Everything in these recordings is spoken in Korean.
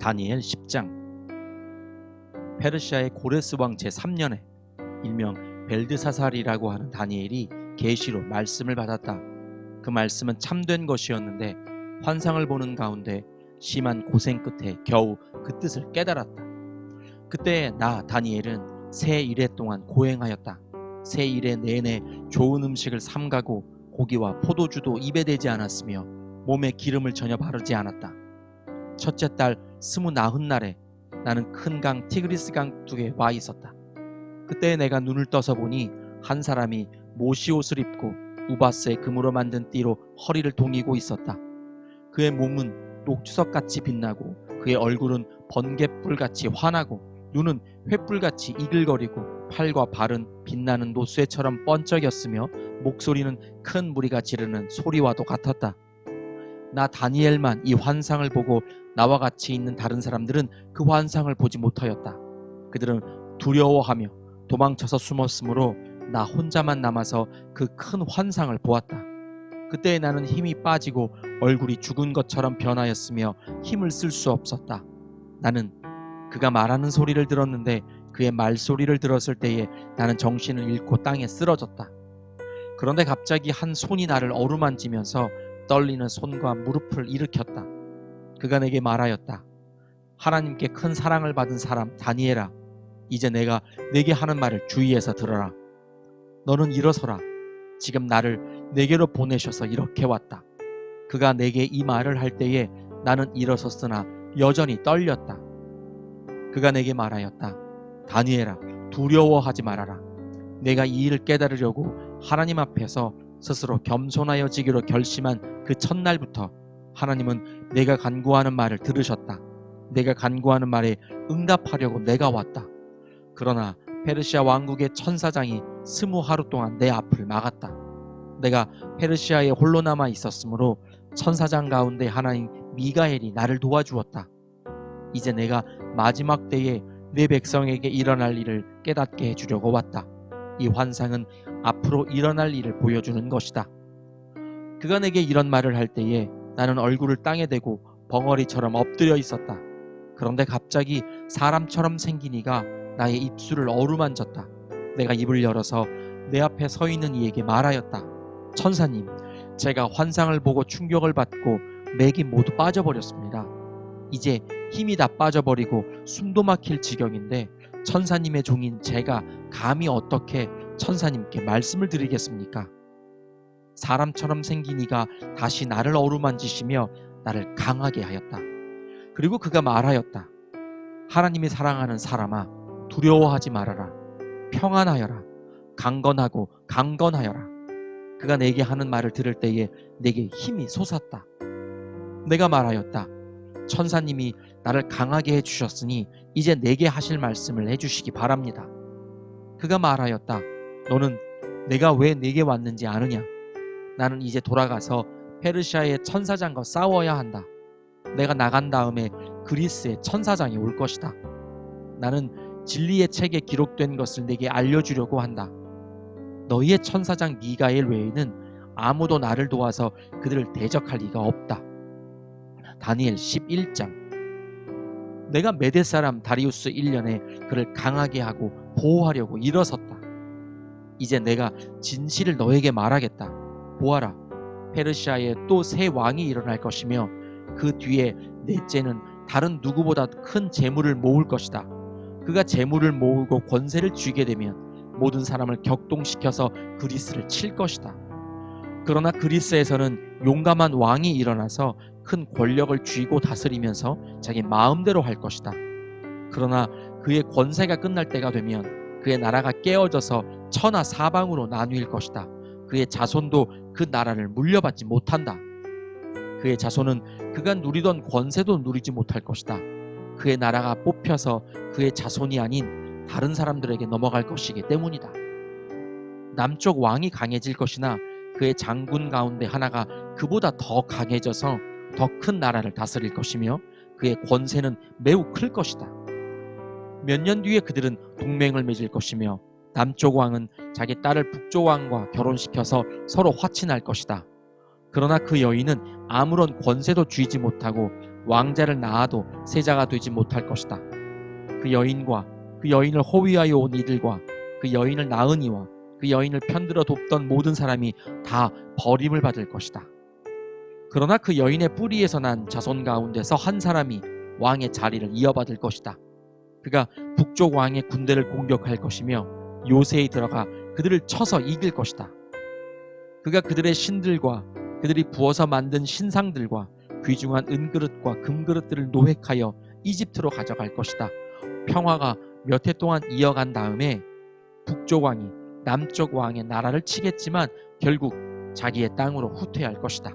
다니엘 10장. 페르시아의 고레스 왕 제3년에 일명 벨드사살이라고 하는 다니엘이 계시로 말씀을 받았다. 그 말씀은 참된 것이었는데 환상을 보는 가운데 심한 고생 끝에 겨우 그 뜻을 깨달았다. 그때 나 다니엘은 새 이래 동안 고행하였다. 새 이래 내내 좋은 음식을 삼가고 고기와 포도주도 입에 대지 않았으며 몸에 기름을 전혀 바르지 않았다. 첫째 달 29날에 나는 큰 강 티그리스 강둑에 와 있었다. 그때 내가 눈을 떠서 보니 한 사람이 모시 옷을 입고 우바스의 금으로 만든 띠로 허리를 동이고 있었다. 그의 몸은 녹주석같이 빛나고 그의 얼굴은 번갯불같이 환하고 눈은 횃불같이 이글거리고 팔과 발은 빛나는 노쇠처럼 번쩍였으며 목소리는 큰 무리가 지르는 소리와도 같았다. 나 다니엘만 이 환상을 보고 나와 같이 있는 다른 사람들은 그 환상을 보지 못하였다. 그들은 두려워하며 도망쳐서 숨었으므로 나 혼자만 남아서 그 큰 환상을 보았다. 그때 나는 힘이 빠지고 얼굴이 죽은 것처럼 변하였으며 힘을 쓸 수 없었다. 나는 그가 말하는 소리를 들었는데 그의 말소리를 들었을 때에 나는 정신을 잃고 땅에 쓰러졌다. 그런데 갑자기 한 손이 나를 어루만지면서 떨리는 손과 무릎을 일으켰다. 그가 내게 말하였다. 하나님께 큰 사랑을 받은 사람 다니엘아, 이제 내가 내게 하는 말을 주의해서 들어라. 너는 일어서라. 지금 나를 내게로 보내셔서 이렇게 왔다. 그가 내게 이 말을 할 때에 나는 일어섰으나 여전히 떨렸다. 그가 내게 말하였다. 다니엘아, 두려워하지 말아라. 내가 이 일을 깨달으려고 하나님 앞에서 스스로 겸손하여지기로 결심한 그 첫날부터 하나님은 내가 간구하는 말을 들으셨다. 내가 간구하는 말에 응답하려고 내가 왔다. 그러나 페르시아 왕국의 천사장이 20하루 동안 내 앞을 막았다. 내가 페르시아에 홀로 남아 있었으므로 천사장 가운데 하나인 미가엘이 나를 도와주었다. 이제 내가 마지막 때에 내 백성에게 일어날 일을 깨닫게 해주려고 왔다. 이 환상은 앞으로 일어날 일을 보여주는 것이다. 그가 내게 이런 말을 할 때에 나는 얼굴을 땅에 대고 벙어리처럼 엎드려 있었다. 그런데 갑자기 사람처럼 생긴 이가 나의 입술을 어루만졌다. 내가 입을 열어서 내 앞에 서 있는 이에게 말하였다. 천사님, 제가 환상을 보고 충격을 받고 맥이 모두 빠져버렸습니다. 이제 힘이 다 빠져버리고 숨도 막힐 지경인데 천사님의 종인 제가 감히 어떻게 천사님께 말씀을 드리겠습니까? 사람처럼 생긴 이가 다시 나를 어루만지시며 나를 강하게 하였다. 그리고 그가 말하였다. 하나님이 사랑하는 사람아, 두려워하지 말아라. 평안하여라. 강건하고 강건하여라. 그가 내게 하는 말을 들을 때에 내게 힘이 솟았다. 내가 말하였다. 천사님이 나를 강하게 해주셨으니 이제 내게 하실 말씀을 해주시기 바랍니다. 그가 말하였다. 너는 내가 왜 내게 왔는지 아느냐? 나는 이제 돌아가서 페르시아의 천사장과 싸워야 한다. 내가 나간 다음에 그리스의 천사장이 올 것이다. 나는 진리의 책에 기록된 것을 내게 알려주려고 한다. 너희의 천사장 미가엘 외에는 아무도 나를 도와서 그들을 대적할 리가 없다. 다니엘 11장. 내가 메대 사람 다리우스 1년에 그를 강하게 하고 보호하려고 일어섰다. 이제 내가 진실을 너에게 말하겠다. 보아라, 페르시아에 또 새 왕이 일어날 것이며 그 뒤에 넷째는 다른 누구보다 큰 재물을 모을 것이다. 그가 재물을 모으고 권세를 쥐게 되면 모든 사람을 격동시켜서 그리스를 칠 것이다. 그러나 그리스에서는 용감한 왕이 일어나서 큰 권력을 쥐고 다스리면서 자기 마음대로 할 것이다. 그러나 그의 권세가 끝날 때가 되면 그의 나라가 깨어져서 천하 사방으로 나누일 것이다. 그의 자손도 그 나라를 물려받지 못한다. 그의 자손은 그가 누리던 권세도 누리지 못할 것이다. 그의 나라가 뽑혀서 그의 자손이 아닌 다른 사람들에게 넘어갈 것이기 때문이다. 남쪽 왕이 강해질 것이나 그의 장군 가운데 하나가 그보다 더 강해져서 더 큰 나라를 다스릴 것이며 그의 권세는 매우 클 것이다. 몇 년 뒤에 그들은 동맹을 맺을 것이며 남쪽 왕은 자기 딸을 북쪽 왕과 결혼시켜서 서로 화친할 것이다. 그러나 그 여인은 아무런 권세도 쥐지 못하고 왕자를 낳아도 세자가 되지 못할 것이다. 그 여인과 그 여인을 호위하여 온 이들과 그 여인을 낳은 이와 그 여인을 편들어 돕던 모든 사람이 다 버림을 받을 것이다. 그러나 그 여인의 뿌리에서 난 자손 가운데서 한 사람이 왕의 자리를 이어받을 것이다. 그가 북쪽 왕의 군대를 공격할 것이며 요새에 들어가 그들을 쳐서 이길 것이다. 그가 그들의 신들과 그들이 부어서 만든 신상들과 귀중한 은그릇과 금그릇들을 노획하여 이집트로 가져갈 것이다. 평화가 몇 해 동안 이어간 다음에 북쪽 왕이 남쪽 왕의 나라를 치겠지만 결국 자기의 땅으로 후퇴할 것이다.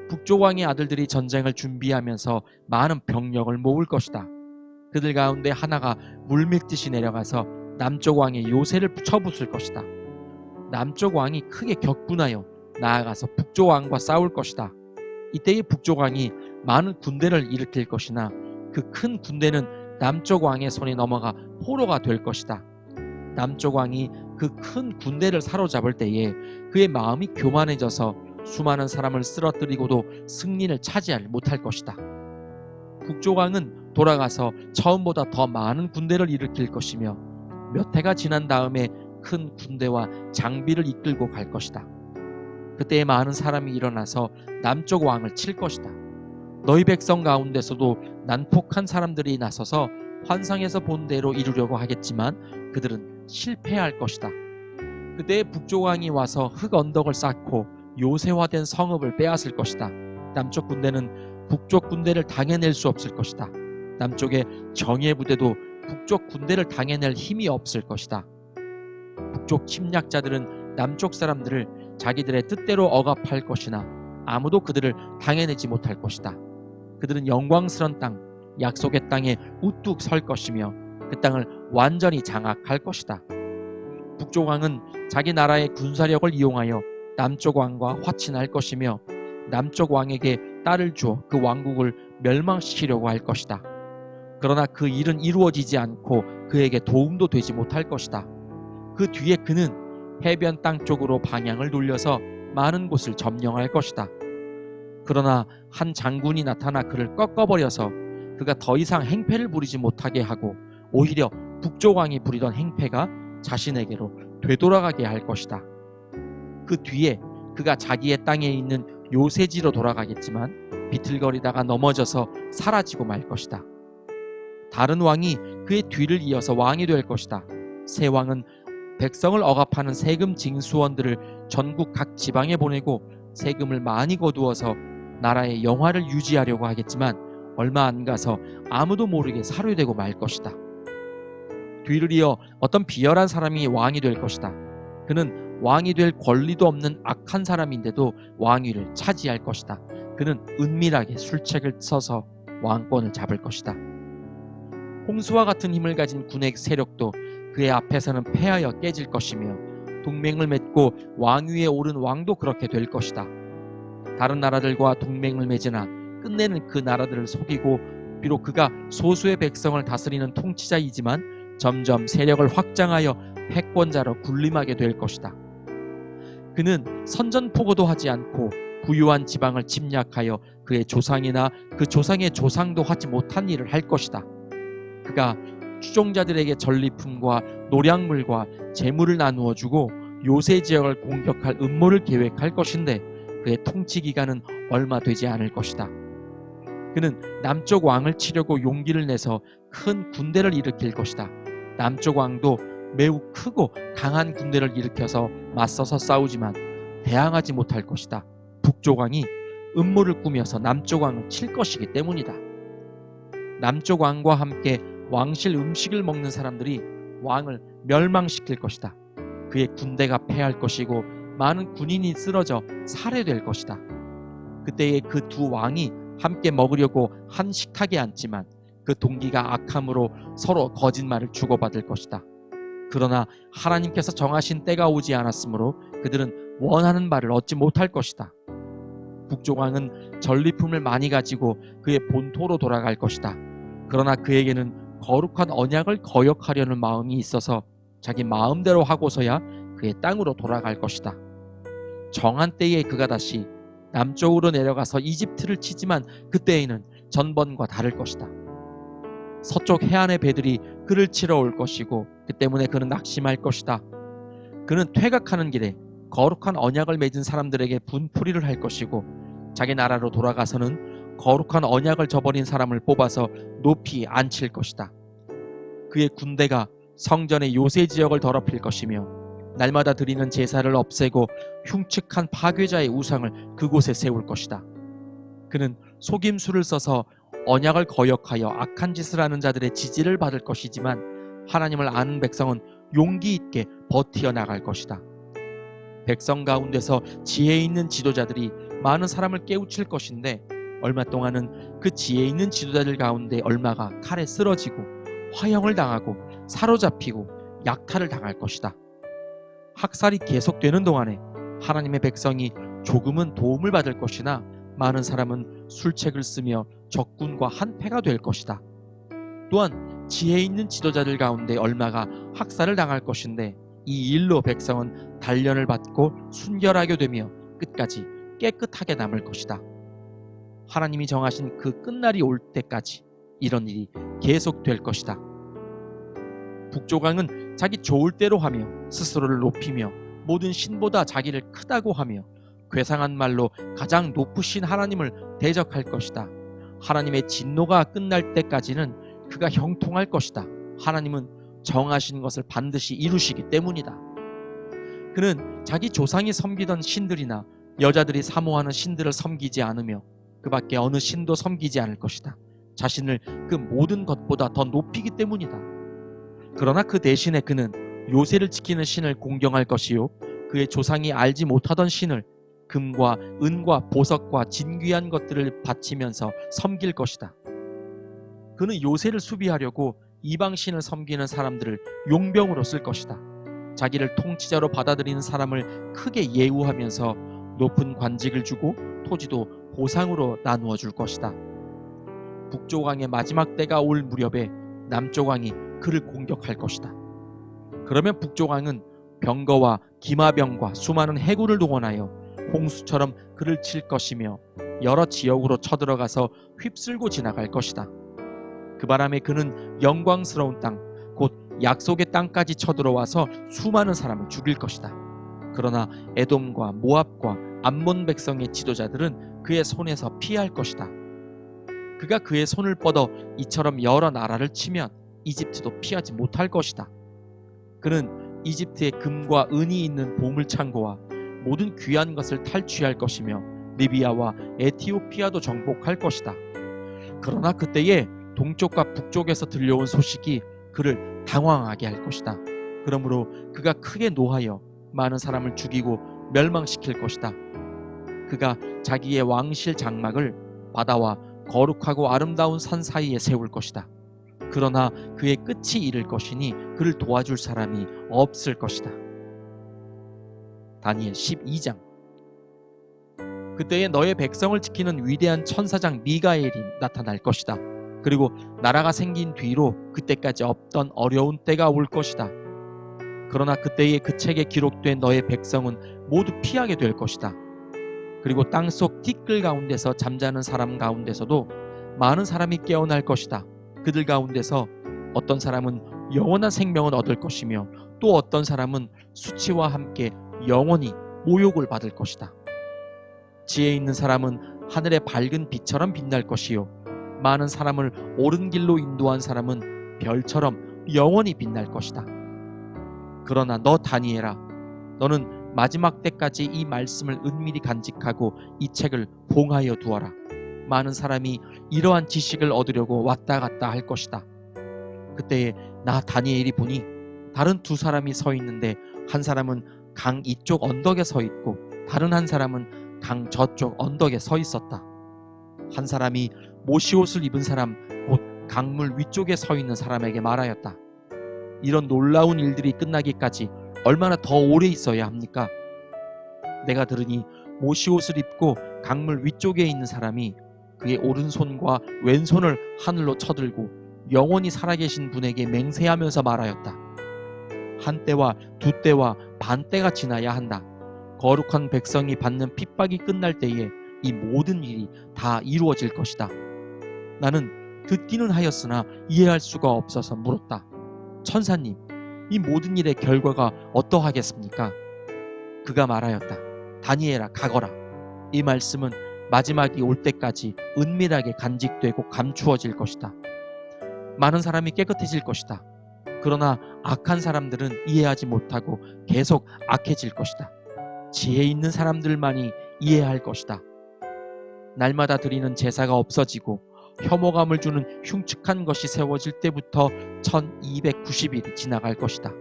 북쪽 왕의 아들들이 전쟁을 준비하면서 많은 병력을 모을 것이다. 그들 가운데 하나가 물밀듯이 내려가서 남쪽 왕의 요새를 쳐부술 것이다. 남쪽 왕이 크게 격분하여 나아가서 북쪽 왕과 싸울 것이다. 이때의 북쪽 왕이 많은 군대를 일으킬 것이나 그 큰 군대는 남쪽 왕의 손에 넘어가 포로가 될 것이다. 남쪽 왕이 그 큰 군대를 사로잡을 때에 그의 마음이 교만해져서 수많은 사람을 쓰러뜨리고도 승리를 차지하지 못할 것이다. 북쪽 왕은 돌아가서 처음보다 더 많은 군대를 일으킬 것이며 몇 해가 지난 다음에 큰 군대와 장비를 이끌고 갈 것이다. 그때 많은 사람이 일어나서 남쪽 왕을 칠 것이다. 너희 백성 가운데서도 난폭한 사람들이 나서서 환상에서 본 대로 이루려고 하겠지만 그들은 실패할 것이다. 그때 북쪽 왕이 와서 흙 언덕을 쌓고 요새화된 성읍을 빼앗을 것이다. 남쪽 군대는 북쪽 군대를 당해낼 수 없을 것이다. 남쪽의 정예 부대도 북쪽 군대를 당해낼 힘이 없을 것이다. 북쪽 침략자들은 남쪽 사람들을 자기들의 뜻대로 억압할 것이나 아무도 그들을 당해내지 못할 것이다. 그들은 영광스러운 땅, 약속의 땅에 우뚝 설 것이며 그 땅을 완전히 장악할 것이다. 북쪽 왕은 자기 나라의 군사력을 이용하여 남쪽 왕과 화친할 것이며 남쪽 왕에게 딸을 주어 그 왕국을 멸망시키려고 할 것이다. 그러나 그 일은 이루어지지 않고 그에게 도움도 되지 못할 것이다. 그 뒤에 그는 해변 땅 쪽으로 방향을 돌려서 많은 곳을 점령할 것이다. 그러나 한 장군이 나타나 그를 꺾어버려서 그가 더 이상 행패를 부리지 못하게 하고 오히려 북쪽 왕이 부리던 행패가 자신에게로 되돌아가게 할 것이다. 그 뒤에 그가 자기의 땅에 있는 요새지로 돌아가겠지만 비틀거리다가 넘어져서 사라지고 말 것이다. 다른 왕이 그의 뒤를 이어서 왕이 될 것이다. 새 왕은 백성을 억압하는 세금 징수원들을 전국 각 지방에 보내고 세금을 많이 거두어서 나라의 영화를 유지하려고 하겠지만 얼마 안 가서 아무도 모르게 살해되고 말 것이다. 뒤를 이어 어떤 비열한 사람이 왕이 될 것이다. 그는 왕이 될 권리도 없는 악한 사람인데도 왕위를 차지할 것이다. 그는 은밀하게 술책을 써서 왕권을 잡을 것이다. 홍수와 같은 힘을 가진 군의 세력도 그의 앞에서는 패하여 깨질 것이며 동맹을 맺고 왕위에 오른 왕도 그렇게 될 것이다. 다른 나라들과 동맹을 맺으나 끝내는 그 나라들을 속이고 비록 그가 소수의 백성을 다스리는 통치자이지만 점점 세력을 확장하여 패권자로 군림하게 될 것이다. 그는 선전포고도 하지 않고 부유한 지방을 침략하여 그의 조상이나 그 조상의 조상도 하지 못한 일을 할 것이다. 그가 추종자들에게 전리품과 노량물과 재물을 나누어 주고 요새 지역을 공격할 음모를 계획할 것인데 그의 통치 기간은 얼마 되지 않을 것이다. 그는 남쪽 왕을 치려고 용기를 내서 큰 군대를 일으킬 것이다. 남쪽 왕도 매우 크고 강한 군대를 일으켜서 맞서서 싸우지만 대항하지 못할 것이다. 북쪽 왕이 음모를 꾸며서 남쪽 왕을 칠 것이기 때문이다. 남쪽 왕과 함께 왕실 음식을 먹는 사람들이 왕을 멸망시킬 것이다. 그의 군대가 패할 것이고 많은 군인이 쓰러져 살해될 것이다. 그때에 그 두 왕이 함께 먹으려고 한 식탁에 앉지만 그 동기가 악함으로 서로 거짓말을 주고받을 것이다. 그러나 하나님께서 정하신 때가 오지 않았으므로 그들은 원하는 바를 얻지 못할 것이다. 북쪽 왕은 전리품을 많이 가지고 그의 본토로 돌아갈 것이다. 그러나 그에게는 거룩한 언약을 거역하려는 마음이 있어서 자기 마음대로 하고서야 그의 땅으로 돌아갈 것이다. 정한 때에 그가 다시 남쪽으로 내려가서 이집트를 치지만 그때에는 전번과 다를 것이다. 서쪽 해안의 배들이 그를 치러 올 것이고 그 때문에 그는 낙심할 것이다. 그는 퇴각하는 길에 거룩한 언약을 맺은 사람들에게 분풀이를 할 것이고 자기 나라로 돌아가서는 거룩한 언약을 저버린 사람을 뽑아서 높이 앉힐 것이다. 그의 군대가 성전의 요새 지역을 더럽힐 것이며 날마다 드리는 제사를 없애고 흉측한 파괴자의 우상을 그곳에 세울 것이다. 그는 속임수를 써서 언약을 거역하여 악한 짓을 하는 자들의 지지를 받을 것이지만 하나님을 아는 백성은 용기 있게 버티어 나갈 것이다. 백성 가운데서 지혜 있는 지도자들이 많은 사람을 깨우칠 것인데 얼마 동안은 그 지혜 있는 지도자들 가운데 얼마가 칼에 쓰러지고 화형을 당하고 사로잡히고 약탈을 당할 것이다. 학살이 계속되는 동안에 하나님의 백성이 조금은 도움을 받을 것이나 많은 사람은 술책을 쓰며 적군과 한패가 될 것이다. 또한 지혜 있는 지도자들 가운데 얼마가 학살을 당할 것인데 이 일로 백성은 단련을 받고 순결하게 되며 끝까지 깨끗하게 남을 것이다. 하나님이 정하신 그 끝날이 올 때까지 이런 일이 계속될 것이다. 북조강은 자기 좋을 대로 하며 스스로를 높이며 모든 신보다 자기를 크다고 하며 괴상한 말로 가장 높으신 하나님을 대적할 것이다. 하나님의 진노가 끝날 때까지는 그가 형통할 것이다. 하나님은 정하신 것을 반드시 이루시기 때문이다. 그는 자기 조상이 섬기던 신들이나 여자들이 사모하는 신들을 섬기지 않으며 그 밖에 어느 신도 섬기지 않을 것이다. 자신을 그 모든 것보다 더 높이기 때문이다. 그러나 그 대신에 그는 요새를 지키는 신을 공경할 것이요 그의 조상이 알지 못하던 신을 금과 은과 보석과 진귀한 것들을 바치면서 섬길 것이다. 그는 요새를 수비하려고 이방신을 섬기는 사람들을 용병으로 쓸 것이다. 자기를 통치자로 받아들이는 사람을 크게 예우하면서 높은 관직을 주고 토지도 보상으로 나누어 줄 것이다. 북조강의 마지막 때가 올 무렵에 남조강이 그를 공격할 것이다. 그러면 북조강은 병거와 기마병과 수많은 해군을 동원하여 홍수처럼 그를 칠 것이며 여러 지역으로 쳐들어가서 휩쓸고 지나갈 것이다. 그 바람에 그는 영광스러운 땅, 곧 약속의 땅까지 쳐들어와서 수많은 사람을 죽일 것이다. 그러나 에돔과 모압과 암몬 백성의 지도자들은 그의 손에서 피할 것이다. 그가 그의 손을 뻗어 이처럼 여러 나라를 치면 이집트도 피하지 못할 것이다. 그는 이집트에 금과 은이 있는 보물창고와 모든 귀한 것을 탈취할 것이며 리비아와 에티오피아도 정복할 것이다. 그러나 그때에 동쪽과 북쪽에서 들려온 소식이 그를 당황하게 할 것이다. 그러므로 그가 크게 노하여 많은 사람을 죽이고 멸망시킬 것이다. 그가 자기의 왕실 장막을 바다와 거룩하고 아름다운 산 사이에 세울 것이다. 그러나 그의 끝이 이를 것이니 그를 도와줄 사람이 없을 것이다. 다니엘 12장. 그때에 너의 백성을 지키는 위대한 천사장 미가엘이 나타날 것이다. 그리고 나라가 생긴 뒤로 그때까지 없던 어려운 때가 올 것이다. 그러나 그때에 그 책에 기록된 너의 백성은 모두 피하게 될 것이다. 그리고 땅속 티끌 가운데서 잠자는 사람 가운데서도 많은 사람이 깨어날 것이다. 그들 가운데서 어떤 사람은 영원한 생명을 얻을 것이며 또 어떤 사람은 수치와 함께 영원히 모욕을 받을 것이다. 지혜 있는 사람은 하늘의 밝은 빛처럼 빛날 것이요 많은 사람을 옳은 길로 인도한 사람은 별처럼 영원히 빛날 것이다. 그러나 너 다니엘아, 너는 마지막 때까지 이 말씀을 은밀히 간직하고 이 책을 봉하여 두어라. 많은 사람이 이러한 지식을 얻으려고 왔다 갔다 할 것이다. 그때에 나 다니엘이 보니 다른 두 사람이 서 있는데 한 사람은 강 이쪽 언덕에 서 있고 다른 한 사람은 강 저쪽 언덕에 서 있었다. 한 사람이 모시옷을 입은 사람 곧 강물 위쪽에 서 있는 사람에게 말하였다. 이런 놀라운 일들이 끝나기까지 얼마나 더 오래 있어야 합니까? 내가 들으니 모시옷을 입고 강물 위쪽에 있는 사람이 그의 오른손과 왼손을 하늘로 쳐들고 영원히 살아계신 분에게 맹세하면서 말하였다. 한 때와 두 때와 반 때가 지나야 한다. 거룩한 백성이 받는 핍박이 끝날 때에 이 모든 일이 다 이루어질 것이다. 나는 듣기는 하였으나 이해할 수가 없어서 물었다. 천사님, 이 모든 일의 결과가 어떠하겠습니까? 그가 말하였다. 다니엘아, 가거라. 이 말씀은 마지막이 올 때까지 은밀하게 간직되고 감추어질 것이다. 많은 사람이 깨끗해질 것이다. 그러나 악한 사람들은 이해하지 못하고 계속 악해질 것이다. 지혜 있는 사람들만이 이해할 것이다. 날마다 드리는 제사가 없어지고 혐오감을 주는 흉측한 것이 세워질 때부터 1290일이 지나갈 것이다.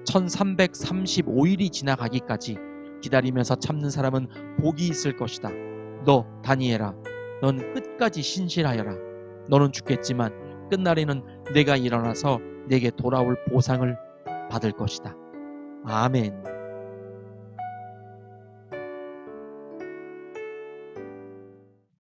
1335일이 지나가기까지 기다리면서 참는 사람은 복이 있을 것이다. 너 다니엘아, 넌 끝까지 신실하여라. 너는 죽겠지만 끝날에는 내가 일어나서 내게 돌아올 보상을 받을 것이다. 아멘.